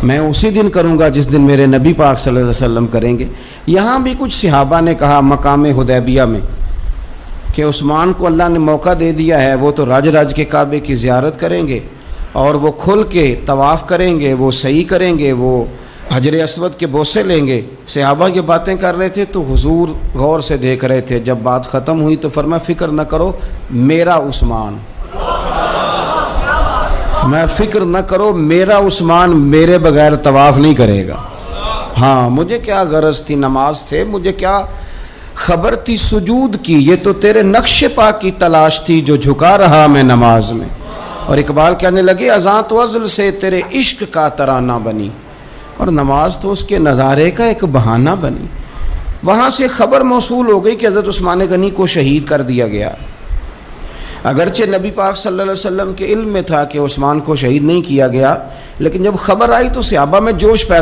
میں اسی دن کروں گا جس دن میرے نبی پاک صلی اللہ علیہ وسلم کریں گے۔ یہاں بھی کچھ صحابہ نے کہا مقام حدیبیہ میں کہ عثمان کو اللہ نے موقع دے دیا ہے، وہ تو رج رج کے کعبے کی زیارت کریں گے اور وہ کھل کے طواف کریں گے، وہ سعی کریں گے، وہ حجر اسود کے بوسے لیں گے۔ صحابہ یہ باتیں کر رہے تھے تو حضور غور سے دیکھ رہے تھے۔ جب بات ختم ہوئی تو فرمایا فکر نہ کرو میرا عثمان، میں فکر نہ کرو میرا عثمان میرے بغیر طواف نہیں کرے گا۔ ہاں مجھے کیا غرض تھی نماز تھے، مجھے کیا خبر تھی سجود کی، یہ تو تیرے نقش پا کی تلاش تھی جو جھکا رہا میں نماز میں۔ اور اقبال کہنے لگے اذاں تو ازل سے تیرے عشق کا ترانہ بنی، اور نماز تو اس کے نظارے کا ایک بہانہ بنی۔ وہاں سے خبر موصول ہو گئی کہ حضرت عثمان غنی کو شہید کر دیا گیا۔ اگرچہ نبی پاک صلی اللہ علیہ وسلم کے علم میں تھا کہ عثمان کو شہید نہیں کیا گیا، لیکن جب خبر آئی تو صحابہ میں جوش پیدا